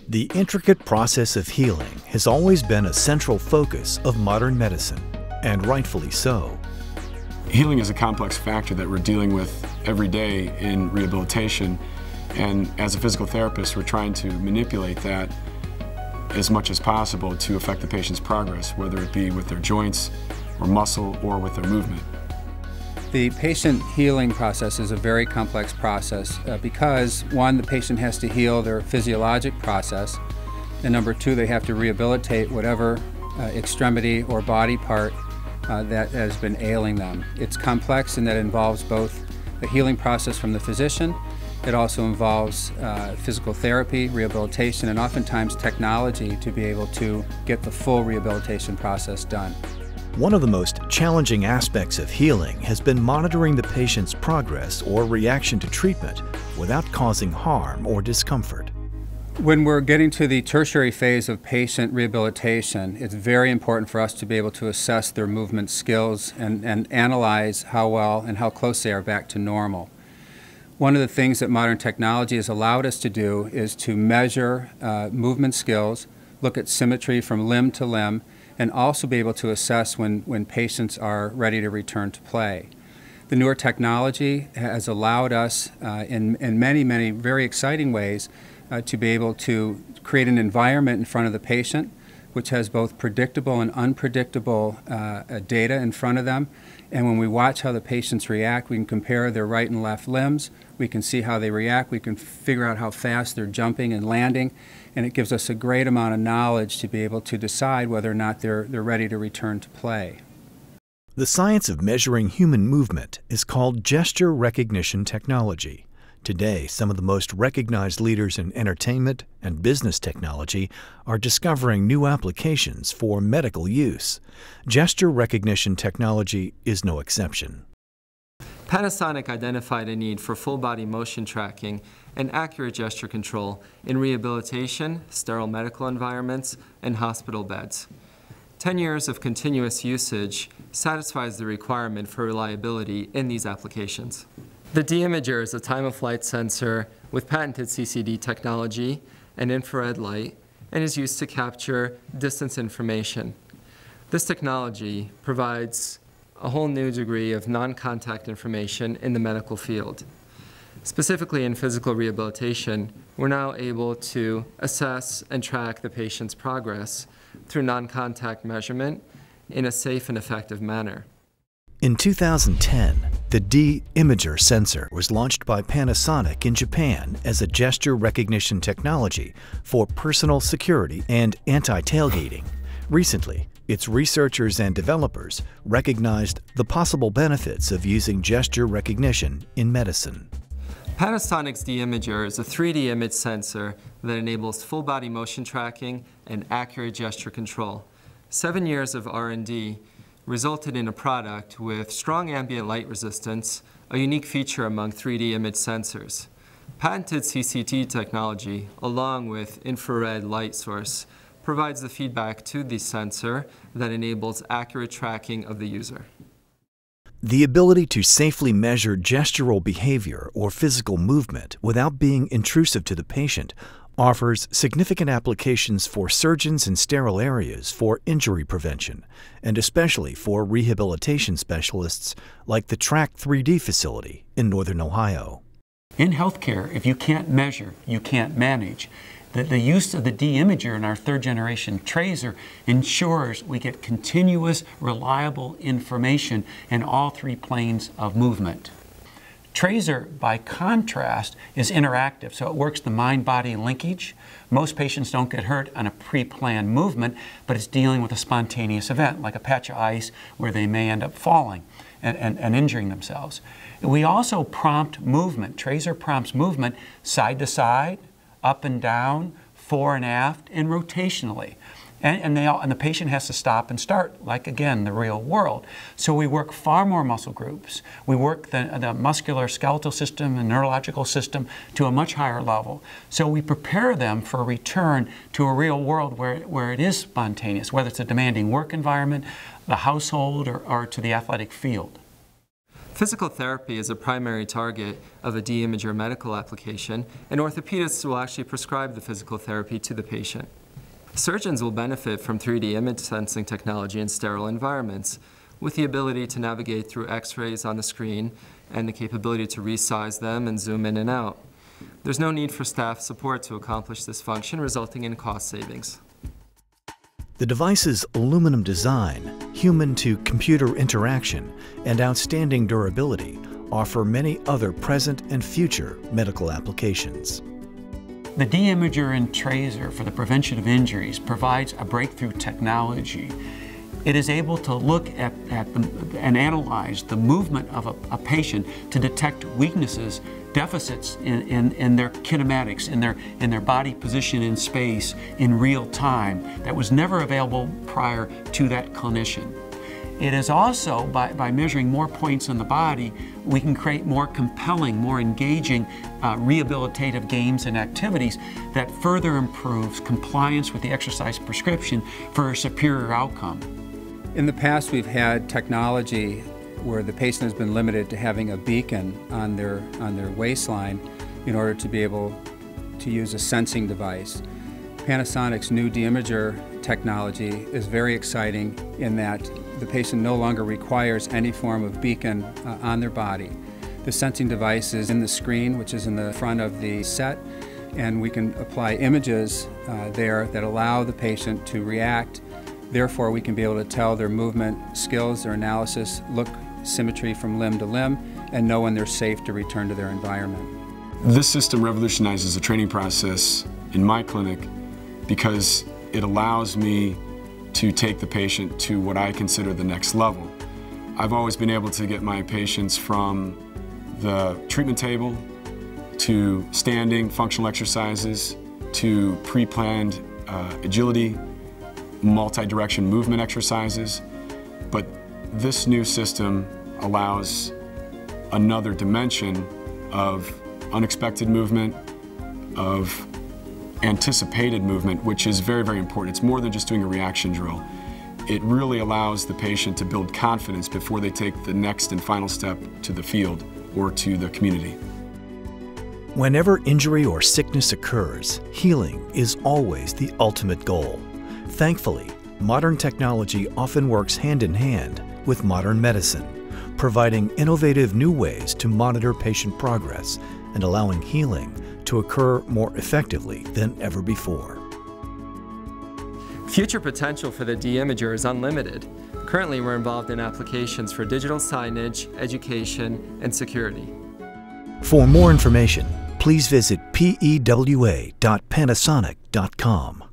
The intricate process of healing has always been a central focus of modern medicine, and rightfully so. Healing is a complex factor that we're dealing with every day in rehabilitation, and as a physical therapist, we're trying to manipulate that as much as possible to affect the patient's progress, whether it be with their joints or muscle or with their movement. The patient healing process is a very complex process because, one, the patient has to heal their physiologic process, and number two, they have to rehabilitate whatever extremity or body part that has been ailing them. It's complex and that involves both the healing process from the physician. It also involves physical therapy, rehabilitation, and oftentimes technology to be able to get the full rehabilitation process done. One of the most challenging aspects of healing has been monitoring the patient's progress or reaction to treatment without causing harm or discomfort. When we're getting to the tertiary phase of patient rehabilitation, it's very important for us to be able to assess their movement skills and analyze how well and how close they are back to normal. One of the things that modern technology has allowed us to do is to measure movement skills, look at symmetry from limb to limb, and also be able to assess when patients are ready to return to play. The newer technology has allowed us in many very exciting ways to be able to create an environment in front of the patient which has both predictable and unpredictable data in front of them. And when we watch how the patients react, we can compare their right and left limbs. We can see how they react. We can figure out how fast they're jumping and landing. And it gives us a great amount of knowledge to be able to decide whether or not they're ready to return to play. The science of measuring human movement is called gesture recognition technology. Today, some of the most recognized leaders in entertainment and business technology are discovering new applications for medical use. Gesture recognition technology is no exception. Panasonic identified a need for full-body motion tracking and accurate gesture control in rehabilitation, sterile medical environments, and hospital beds. 10 years of continuous usage satisfies the requirement for reliability in these applications. The D-Imager is a time-of-flight sensor with patented CCD technology and infrared light and is used to capture distance information. This technology provides a whole new degree of non-contact information in the medical field. Specifically in physical rehabilitation, we're now able to assess and track the patient's progress through non-contact measurement in a safe and effective manner. In 2010, the D-Imager sensor was launched by Panasonic in Japan as a gesture recognition technology for personal security and anti-tailgating. Recently, its researchers and developers recognized the possible benefits of using gesture recognition in medicine. Panasonic's D-Imager is a 3D image sensor that enables full-body motion tracking and accurate gesture control. 7 years of R&D resulted in a product with strong ambient light resistance, a unique feature among 3D image sensors. Patented CCT technology, along with infrared light source, provides the feedback to the sensor that enables accurate tracking of the user. The ability to safely measure gestural behavior or physical movement without being intrusive to the patient offers significant applications for surgeons in sterile areas for injury prevention, and especially for rehabilitation specialists like the Track 3D facility in Northern Ohio. In healthcare, if you can't measure, you can't manage. The use of the D-Imager in our third-generation tracer ensures we get continuous, reliable information in all three planes of movement. Tracer, by contrast, is interactive, so it works the mind-body linkage. Most patients don't get hurt on a pre-planned movement, but it's dealing with a spontaneous event, like a patch of ice where they may end up falling and injuring themselves. We also prompt movement. Tracer prompts movement side to side, up and down, fore and aft, and rotationally. And the patient has to stop and start, like, again, the real world. So we work far more muscle groups. We work the muscular skeletal system and neurological system to a much higher level. So we prepare them for a return to a real world where it is spontaneous, whether it's a demanding work environment, the household, or to the athletic field. Physical therapy is a primary target of a de-imager medical application, and orthopedists will actually prescribe the physical therapy to the patient. Surgeons will benefit from 3D image sensing technology in sterile environments, with the ability to navigate through X-rays on the screen and the capability to resize them and zoom in and out. There's no need for staff support to accomplish this function, resulting in cost savings. The device's aluminum design, human-to-computer interaction, and outstanding durability offer many other present and future medical applications. The de-imager and tracer for the prevention of injuries provides a breakthrough technology. It is able to look at and analyze the movement of a patient to detect weaknesses, deficits in their kinematics, in their body position in space in real time that was never available prior to that clinician. It is also, by measuring more points in the body, we can create more compelling, more engaging rehabilitative games and activities that further improves compliance with the exercise prescription for a superior outcome. In the past, we've had technology where the patient has been limited to having a beacon on their waistline in order to be able to use a sensing device. Panasonic's new de-imager technology is very exciting in that the patient no longer requires any form of beacon on their body. The sensing device is in the screen, which is in the front of the set, and we can apply images there that allow the patient to react. Therefore, we can be able to tell their movement skills, their analysis, look, symmetry from limb to limb, and know when they're safe to return to their environment. This system revolutionizes the training process in my clinic because it allows me to take the patient to what I consider the next level. I've always been able to get my patients from the treatment table to standing functional exercises to pre-planned agility, multi-direction movement exercises, but this new system allows another dimension of unexpected movement, of anticipated movement, which is very, very important. It's more than just doing a reaction drill. It really allows the patient to build confidence before they take the next and final step to the field or to the community. Whenever injury or sickness occurs, healing is always the ultimate goal. Thankfully, modern technology often works hand in hand with modern medicine, providing innovative new ways to monitor patient progress and allowing healing to occur more effectively than ever before. Future potential for the de-imager is unlimited. Currently, we're involved in applications for digital signage, education, and security. For more information, please visit pewa.panasonic.com.